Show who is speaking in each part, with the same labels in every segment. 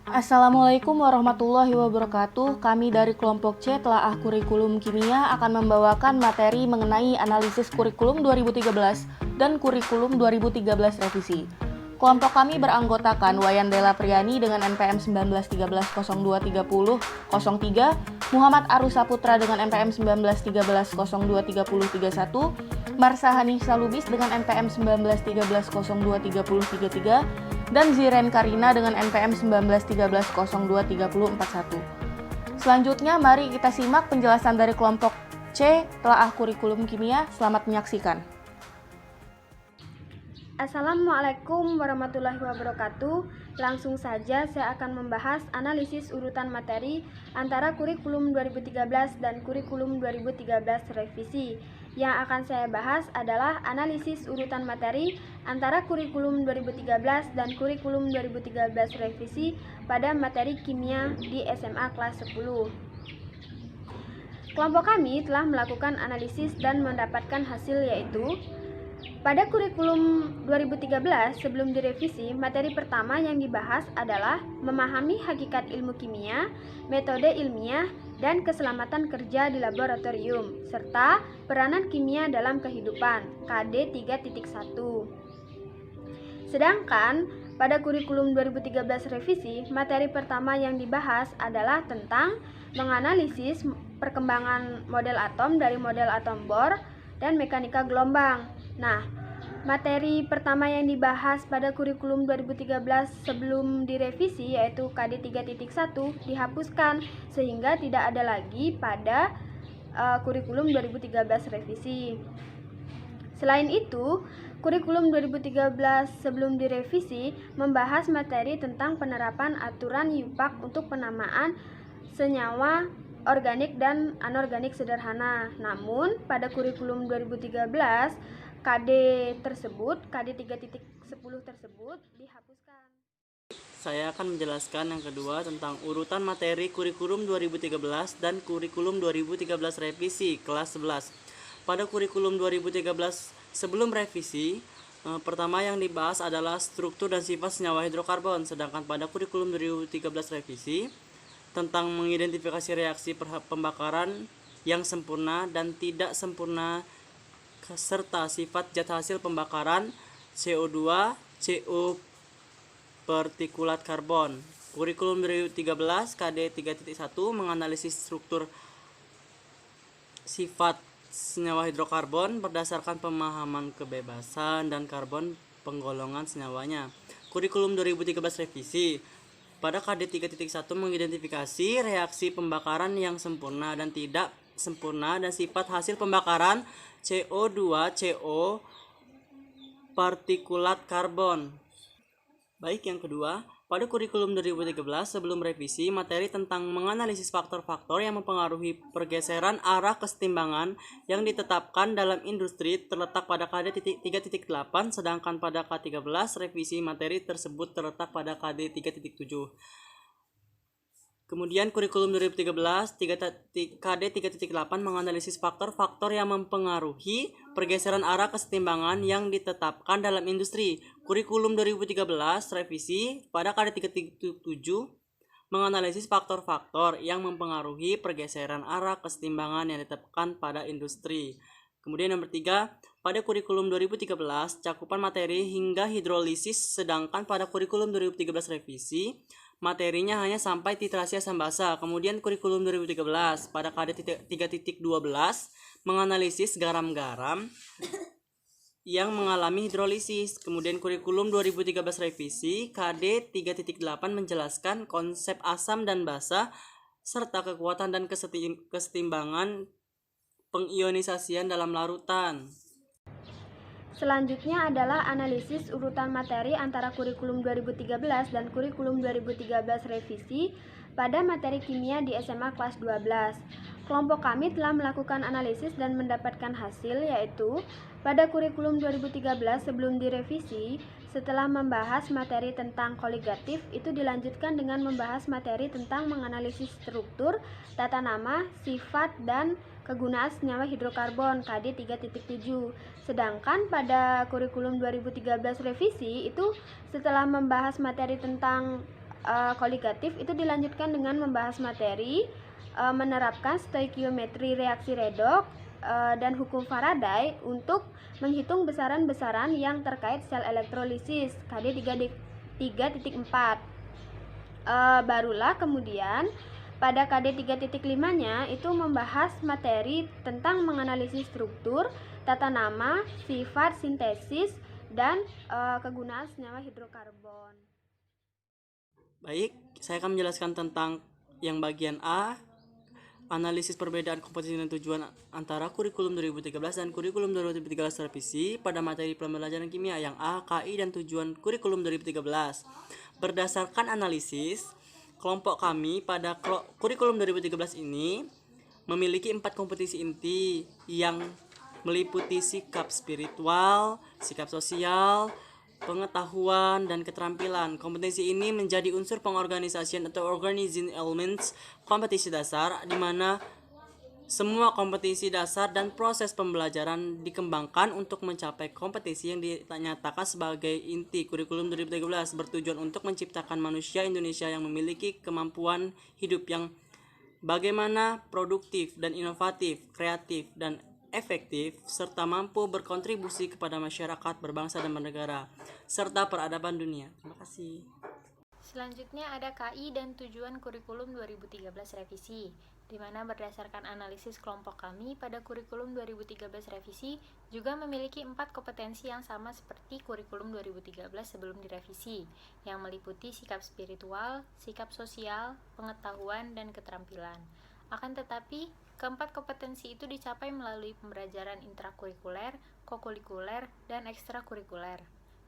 Speaker 1: Assalamualaikum warahmatullahi wabarakatuh. Kami dari kelompok C Telaah Kurikulum Kimia akan membawakan materi mengenai analisis kurikulum 2013 dan kurikulum 2013 revisi. Kelompok kami beranggotakan Wayan Dela Priani dengan NPM 1913023003, Muhammad Arus Saputra dengan NPM 1913023031, Marsa Hanisa Lubis dengan NPM 1913023033, dan Ziren Karina dengan NPM 1913023041. Selanjutnya mari kita simak penjelasan dari kelompok C Telaah Kurikulum Kimia. Selamat menyaksikan.
Speaker 2: Assalamualaikum warahmatullahi wabarakatuh. Langsung saja saya akan membahas analisis urutan materi antara kurikulum 2013 dan kurikulum 2013 revisi. Yang akan saya bahas adalah analisis urutan materi antara kurikulum 2013 dan kurikulum 2013 revisi pada materi kimia di SMA kelas 10. Kelompok kami telah melakukan analisis dan mendapatkan hasil yaitu pada kurikulum 2013 sebelum direvisi, materi pertama yang dibahas adalah memahami hakikat ilmu kimia, metode ilmiah, dan keselamatan kerja di laboratorium, serta peranan kimia dalam kehidupan, KD 3.1. Sedangkan pada kurikulum 2013 revisi, materi pertama yang dibahas adalah tentang menganalisis perkembangan model atom dari model atom Bohr dan mekanika gelombang. Nah, materi pertama yang dibahas pada kurikulum 2013 sebelum direvisi yaitu KD 3.1 dihapuskan sehingga tidak ada lagi pada kurikulum 2013 revisi. Selain itu, kurikulum 2013 sebelum direvisi membahas materi tentang penerapan aturan YUPAK untuk penamaan senyawa organik dan anorganik sederhana. Namun, pada kurikulum 2013 KD 3.10 tersebut dihapuskan.
Speaker 3: Saya akan menjelaskan yang kedua tentang urutan materi kurikulum 2013 dan kurikulum 2013 revisi kelas 11. Pada kurikulum 2013 sebelum revisi, pertama yang dibahas adalah struktur dan sifat senyawa hidrokarbon, sedangkan pada kurikulum 2013 revisi tentang mengidentifikasi reaksi pembakaran yang sempurna dan tidak sempurna serta sifat zat hasil pembakaran CO2, CO, partikulat karbon. Kurikulum 2013 KD 3.1 menganalisis struktur sifat senyawa hidrokarbon berdasarkan pemahaman kebebasan dan karbon penggolongan senyawanya. Kurikulum 2013 revisi pada KD 3.1 mengidentifikasi reaksi pembakaran yang sempurna dan tidak sempurna dan sifat hasil pembakaran CO2, CO, partikulat karbon. Baik, yang kedua, pada kurikulum 2013 sebelum revisi, materi tentang menganalisis faktor-faktor yang mempengaruhi pergeseran arah kesetimbangan yang ditetapkan dalam industri terletak pada KD 3.8, sedangkan pada K13 revisi materi tersebut terletak pada KD 3.7. Kemudian kurikulum 2013 KD 3.8 menganalisis faktor-faktor yang mempengaruhi pergeseran arah kesetimbangan yang ditetapkan dalam industri. Kurikulum 2013 revisi pada KD 3.7 menganalisis faktor-faktor yang mempengaruhi pergeseran arah kesetimbangan yang ditetapkan pada industri. Kemudian nomor 3, pada kurikulum 2013 cakupan materi hingga hidrolisis, sedangkan pada kurikulum 2013 revisi materinya hanya sampai titrasi asam basa. Kemudian kurikulum 2013 pada KD 3.12 menganalisis garam-garam yang mengalami hidrolisis. Kemudian kurikulum 2013 revisi KD 3.8 menjelaskan konsep asam dan basa serta kekuatan dan kesetimbangan pengionisasian dalam larutan.
Speaker 2: Selanjutnya adalah analisis urutan materi antara kurikulum 2013 dan kurikulum 2013 revisi pada materi kimia di SMA kelas 12. Kelompok kami telah melakukan analisis dan mendapatkan hasil yaitu pada kurikulum 2013 sebelum direvisi, setelah membahas materi tentang koligatif, itu dilanjutkan dengan membahas materi tentang menganalisis struktur, tata nama, sifat, dan kegunaan senyawa hidrokarbon KD 3.7. Sedangkan pada kurikulum 2013 revisi itu setelah membahas materi tentang koligatif itu dilanjutkan dengan membahas materi, menerapkan stoikiometri reaksi redoks, dan hukum Faraday untuk menghitung besaran-besaran yang terkait sel elektrolisis KD 3.4. Barulah kemudian pada KD 3.5-nya itu membahas materi tentang menganalisis struktur, tata nama, sifat sintesis, dan kegunaan senyawa hidrokarbon.
Speaker 3: Baik, saya akan menjelaskan tentang yang bagian A, analisis perbedaan komposisi dan tujuan antara kurikulum 2013 dan kurikulum 2013 revisi pada materi pembelajaran kimia. Yang A, KI dan tujuan kurikulum 2013. Berdasarkan analisis, kelompok kami pada kurikulum 2013 ini memiliki 4 kompetisi inti yang meliputi sikap spiritual, sikap sosial, pengetahuan, dan keterampilan. Kompetensi ini menjadi unsur pengorganisasian atau organizing elements kompetisi dasar, di mana semua kompetisi dasar dan proses pembelajaran dikembangkan untuk mencapai kompetisi yang dinyatakan sebagai inti kurikulum 2013, bertujuan untuk menciptakan manusia Indonesia yang memiliki kemampuan hidup yang bagaimana produktif dan inovatif, kreatif dan efektif, serta mampu berkontribusi kepada masyarakat, berbangsa dan bernegara, serta peradaban dunia. Terima kasih.
Speaker 4: Selanjutnya ada KI dan tujuan kurikulum 2013 revisi, di mana berdasarkan analisis kelompok kami pada kurikulum 2013 revisi juga memiliki 4 kompetensi yang sama seperti kurikulum 2013 sebelum direvisi, yang meliputi sikap spiritual, sikap sosial, pengetahuan, dan keterampilan. Akan tetapi, keempat kompetensi itu dicapai melalui pembelajaran intrakurikuler, kokurikuler, dan ekstrakurikuler.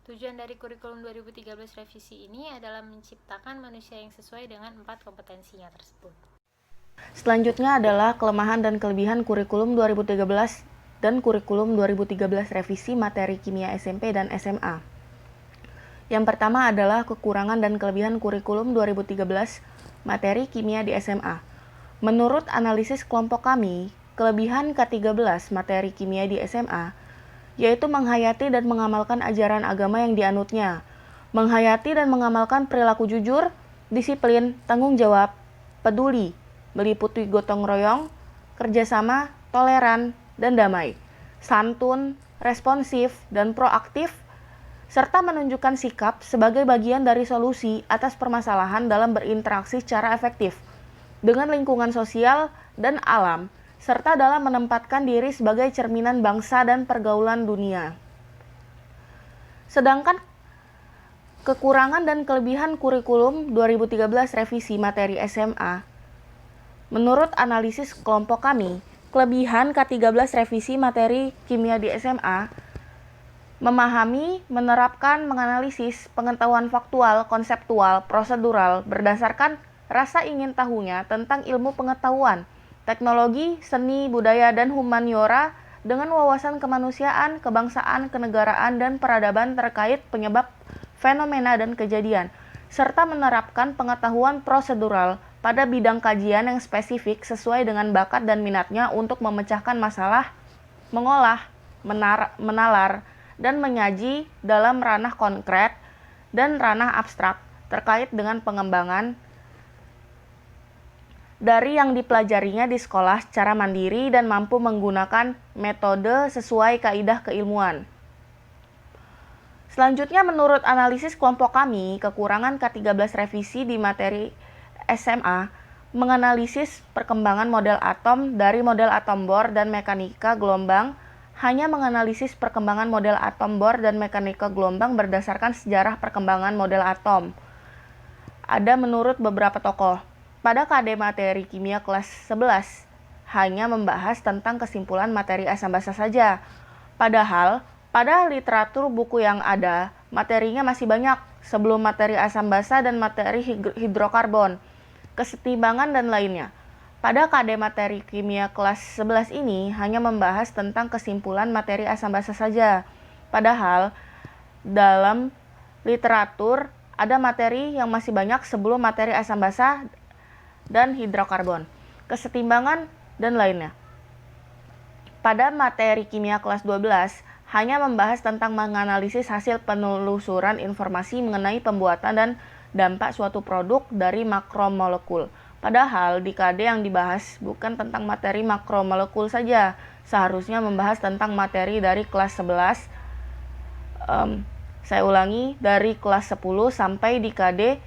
Speaker 4: Tujuan dari kurikulum 2013 revisi ini adalah menciptakan manusia yang sesuai dengan 4 kompetensinya tersebut.
Speaker 1: Selanjutnya adalah kelemahan dan kelebihan kurikulum 2013 dan kurikulum 2013 revisi materi kimia SMP dan SMA. Yang pertama adalah kekurangan dan kelebihan kurikulum 2013 materi kimia di SMA. Menurut analisis kelompok kami, kelebihan K13 materi kimia di SMA yaitu menghayati dan mengamalkan ajaran agama yang dianutnya, menghayati dan mengamalkan perilaku jujur, disiplin, tanggung jawab, peduli, meliputi gotong royong, kerjasama, toleran, dan damai, santun, responsif, dan proaktif, serta menunjukkan sikap sebagai bagian dari solusi atas permasalahan dalam berinteraksi secara efektif dengan lingkungan sosial dan alam, serta dalam menempatkan diri sebagai cerminan bangsa dan pergaulan dunia. Sedangkan kekurangan dan kelebihan kurikulum 2013 revisi materi SMA, menurut analisis kelompok kami, kelebihan K13 revisi materi kimia di SMA memahami, menerapkan, menganalisis pengetahuan faktual, konseptual, prosedural berdasarkan rasa ingin tahunya tentang ilmu pengetahuan, teknologi, seni, budaya, dan humaniora dengan wawasan kemanusiaan, kebangsaan, kenegaraan, dan peradaban terkait penyebab fenomena dan kejadian, serta menerapkan pengetahuan prosedural pada bidang kajian yang spesifik sesuai dengan bakat dan minatnya untuk memecahkan masalah, mengolah, menalar, dan menyaji dalam ranah konkret dan ranah abstrak terkait dengan pengembangan dari yang dipelajarinya di sekolah secara mandiri dan mampu menggunakan metode sesuai kaidah keilmuan. Selanjutnya, menurut analisis kelompok kami, kekurangan K13 revisi di materi SMA menganalisis perkembangan model atom dari model atom Bohr dan mekanika gelombang, hanya menganalisis perkembangan model atom Bohr dan mekanika gelombang berdasarkan sejarah perkembangan model atom. Ada menurut beberapa tokoh. Pada KD materi kimia kelas 11 hanya membahas tentang kesimpulan materi asam basa saja. Padahal pada literatur buku yang ada, materinya masih banyak sebelum materi asam basa dan materi hidrokarbon, kesetimbangan dan lainnya. Pada KD materi kimia kelas 11 ini hanya membahas tentang kesimpulan materi asam basa saja. Padahal dalam literatur ada materi yang masih banyak sebelum materi asam basa dan hidrokarbon, kesetimbangan, dan lainnya. Pada materi kimia kelas 12, hanya membahas tentang menganalisis hasil penelusuran informasi mengenai pembuatan dan dampak suatu produk dari makromolekul. Padahal di KD yang dibahas bukan tentang materi makromolekul saja, seharusnya membahas tentang materi dari kelas 11. Saya ulangi, dari kelas 10 sampai di KD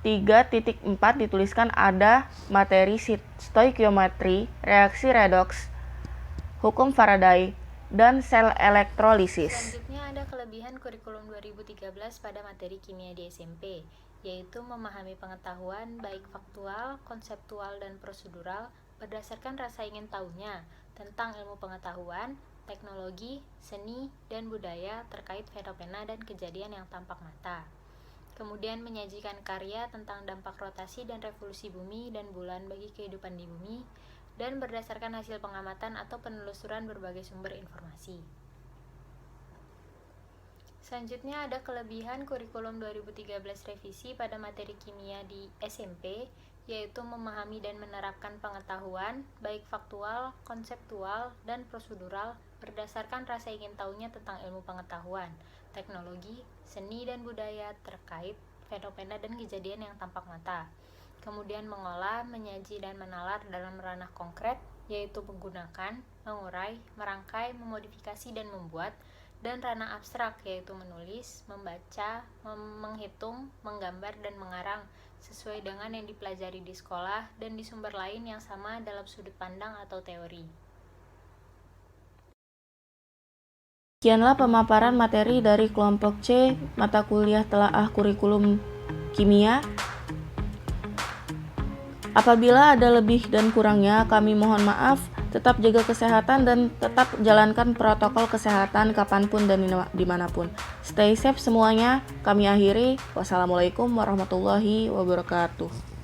Speaker 1: 3.4 dituliskan ada materi stoikiometri, reaksi redoks, hukum Faraday, dan sel elektrolisis.
Speaker 4: Selanjutnya ada kelebihan kurikulum 2013 pada materi kimia di SMP, yaitu memahami pengetahuan baik faktual, konseptual, dan prosedural berdasarkan rasa ingin tahunya tentang ilmu pengetahuan, teknologi, seni, dan budaya terkait fenomena dan kejadian yang tampak mata. Kemudian menyajikan karya tentang dampak rotasi dan revolusi bumi dan bulan bagi kehidupan di bumi, dan berdasarkan hasil pengamatan atau penelusuran berbagai sumber informasi. Selanjutnya ada kelebihan kurikulum 2013 revisi pada materi kimia di SMP, yaitu memahami dan menerapkan pengetahuan, baik faktual, konseptual, dan prosedural berdasarkan rasa ingin tahunya tentang ilmu pengetahuan, teknologi, seni, dan budaya terkait fenomena dan kejadian yang tampak mata. Kemudian mengolah, menyaji, dan menalar dalam ranah konkret, yaitu menggunakan, mengurai, merangkai, memodifikasi, dan membuat, dan ranah abstrak, yaitu menulis, membaca, menghitung, menggambar, dan mengarang, sesuai dengan yang dipelajari di sekolah dan di sumber lain yang sama dalam sudut pandang atau teori.
Speaker 1: Sekianlah pemaparan materi dari kelompok C, mata kuliah telaah kurikulum kimia. Apabila ada lebih dan kurangnya, kami mohon maaf. Tetap jaga kesehatan dan tetap jalankan protokol kesehatan kapanpun dan dimanapun. Stay safe semuanya. Kami akhiri. Wassalamualaikum warahmatullahi wabarakatuh.